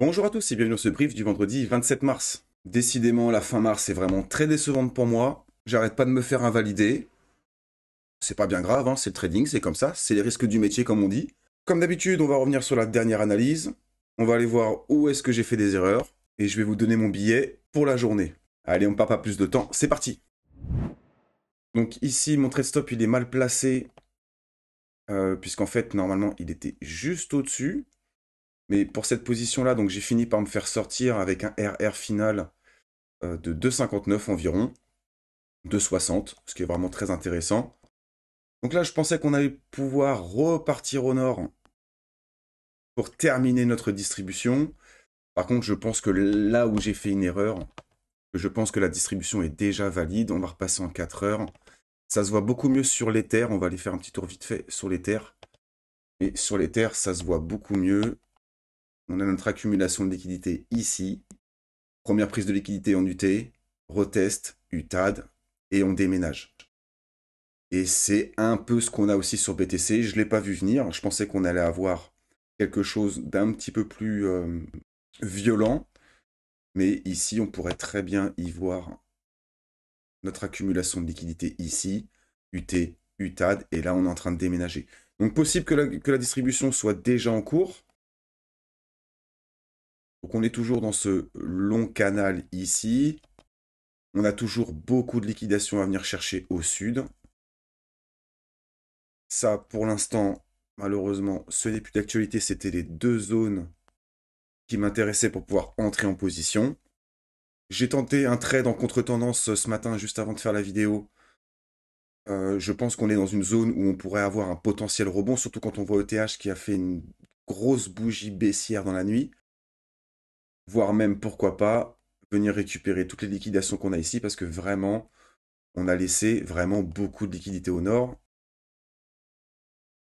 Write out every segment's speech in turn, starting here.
Bonjour à tous et bienvenue dans ce brief du vendredi 27 mars. Décidément, la fin mars est vraiment très décevante pour moi. J'arrête pas de me faire invalider. C'est pas bien grave, hein, c'est le trading, c'est comme ça, c'est les risques du métier comme on dit. Comme d'habitude, on va revenir sur la dernière analyse. On va aller voir où est-ce que j'ai fait des erreurs. Et je vais vous donner mon billet pour la journée. Allez, on perd pas plus de temps, c'est parti. Donc ici, mon trade stop, il est mal placé. Puisqu'en fait, normalement, il était juste au-dessus. Mais pour cette position-là, donc j'ai fini par me faire sortir avec un RR final de 2,59 environ, 2,60, ce qui est vraiment très intéressant. Donc là, je pensais qu'on allait pouvoir repartir au nord pour terminer notre distribution. Par contre, je pense que là où j'ai fait une erreur, je pense que la distribution est déjà valide. On va repasser en 4 heures. Ça se voit beaucoup mieux sur l'Ether. On va aller faire un petit tour vite fait sur l'Ether. Et sur l'Ether, ça se voit beaucoup mieux. On a notre accumulation de liquidité ici. Première prise de liquidité en UT, retest, UTAD, et on déménage. Et c'est un peu ce qu'on a aussi sur BTC. Je ne l'ai pas vu venir. Je pensais qu'on allait avoir quelque chose d'un petit peu plus violent. Mais ici, on pourrait très bien y voir notre accumulation de liquidité ici, UT, UTAD, et là, on est en train de déménager. Donc, possible que la distribution soit déjà en cours. Donc, on est toujours dans ce long canal ici. On a toujours beaucoup de liquidations à venir chercher au sud. Ça, pour l'instant, malheureusement, ce n'est plus d'actualité. C'était les deux zones qui m'intéressaient pour pouvoir entrer en position. J'ai tenté un trade en contre-tendance ce matin, juste avant de faire la vidéo. Je pense qu'on est dans une zone où on pourrait avoir un potentiel rebond, surtout quand on voit ETH qui a fait une grosse bougie baissière dans la nuit. Voire même, pourquoi pas, venir récupérer toutes les liquidations qu'on a ici, parce que vraiment, on a laissé vraiment beaucoup de liquidités au nord.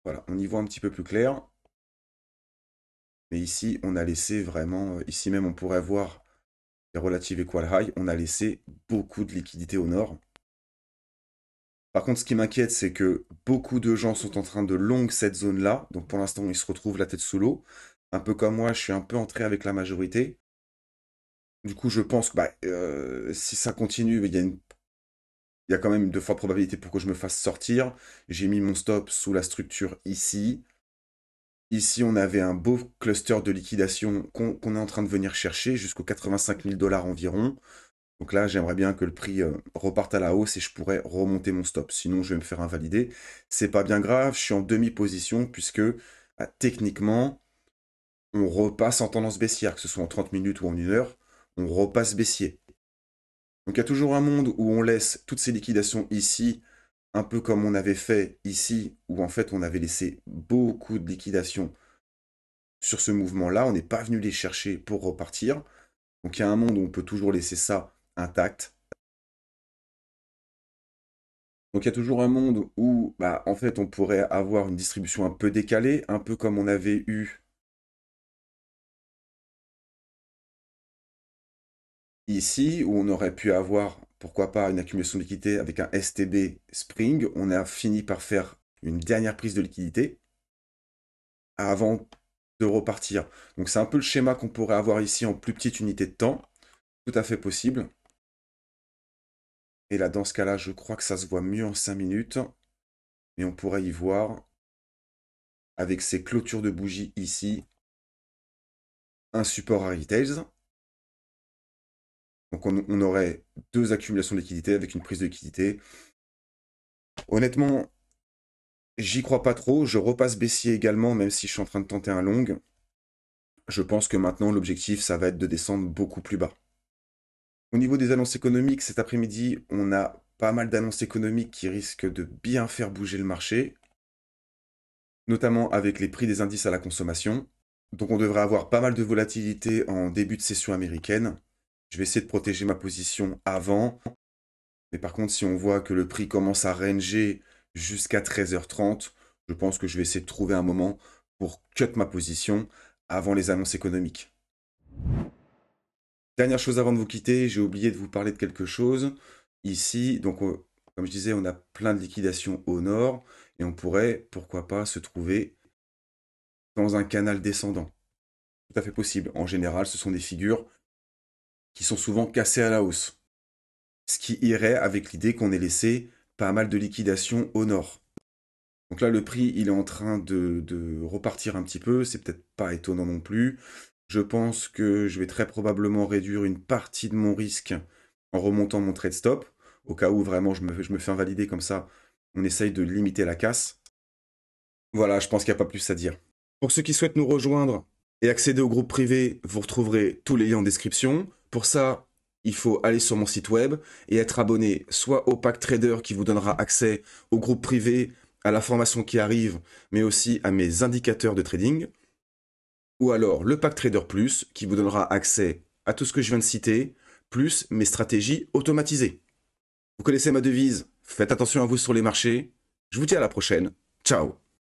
Voilà, on y voit un petit peu plus clair. Mais ici, on a laissé vraiment, ici même, on pourrait voir les relatives equal high. On a laissé beaucoup de liquidités au nord. Par contre, ce qui m'inquiète, c'est que beaucoup de gens sont en train de long cette zone-là. Donc pour l'instant, ils se retrouvent la tête sous l'eau. Un peu comme moi, je suis un peu entré avec la majorité. Du coup, je pense que si ça continue, il y a quand même 2 fois de probabilité pour que je me fasse sortir. J'ai mis mon stop sous la structure ici. Ici, on avait un beau cluster de liquidation qu'on est en train de venir chercher jusqu'aux 85 000 $ environ. Donc là, j'aimerais bien que le prix reparte à la hausse et je pourrais remonter mon stop. Sinon, je vais me faire invalider. C'est pas bien grave, je suis en demi-position puisque techniquement, on repasse en tendance baissière, que ce soit en 30 minutes ou en 1 heure, on repasse baissier. Donc il y a toujours un monde où on laisse toutes ces liquidations ici, un peu comme on avait fait ici, où en fait on avait laissé beaucoup de liquidations sur ce mouvement-là. On n'est pas venu les chercher pour repartir. Donc il y a un monde où on peut toujours laisser ça intact. Donc il y a toujours un monde où, en fait, on pourrait avoir une distribution un peu décalée, un peu comme on avait eu ici, où on aurait pu avoir, pourquoi pas, une accumulation de liquidité avec un STB Spring. On a fini par faire une dernière prise de liquidité avant de repartir. Donc c'est un peu le schéma qu'on pourrait avoir ici en plus petite unité de temps. Tout à fait possible. Et là, dans ce cas-là, je crois que ça se voit mieux en 5 minutes. Et on pourrait y voir, avec ces clôtures de bougies ici, un support à retails. Donc on aurait 2 accumulations de liquidité avec une prise de liquidité. Honnêtement, j'y crois pas trop. Je repasse baissier également, même si je suis en train de tenter un long. Je pense que maintenant, l'objectif, ça va être de descendre beaucoup plus bas. Au niveau des annonces économiques, cet après-midi, on a pas mal d'annonces économiques qui risquent de bien faire bouger le marché, notamment avec les prix des indices à la consommation. Donc on devrait avoir pas mal de volatilité en début de session américaine. Je vais essayer de protéger ma position avant. Mais par contre, si on voit que le prix commence à ranger jusqu'à 13h30, je pense que je vais essayer de trouver un moment pour cut ma position avant les annonces économiques. Dernière chose avant de vous quitter, j'ai oublié de vous parler de quelque chose. Ici, donc, comme je disais, on a plein de liquidations au nord et on pourrait, pourquoi pas, se trouver dans un canal descendant. tout à fait possible. En général, ce sont des figures qui sont souvent cassées à la hausse. Ce qui irait avec l'idée qu'on ait laissé pas mal de liquidations au nord. Donc là, le prix, il est en train de repartir un petit peu. C'est peut-être pas étonnant non plus. Je pense que je vais très probablement réduire une partie de mon risque en remontant mon trade stop. Au cas où vraiment je me fais invalider comme ça, on essaye de limiter la casse. Voilà, je pense qu'il n'y a pas plus à dire. Pour ceux qui souhaitent nous rejoindre et accéder au groupe privé, vous retrouverez tous les liens en description. Pour ça, il faut aller sur mon site web et être abonné soit au pack trader qui vous donnera accès au groupe privé, à la formation qui arrive, mais aussi à mes indicateurs de trading, ou alors le pack trader plus qui vous donnera accès à tout ce que je viens de citer, plus mes stratégies automatisées. Vous connaissez ma devise, faites attention à vous sur les marchés. Je vous dis à la prochaine. Ciao.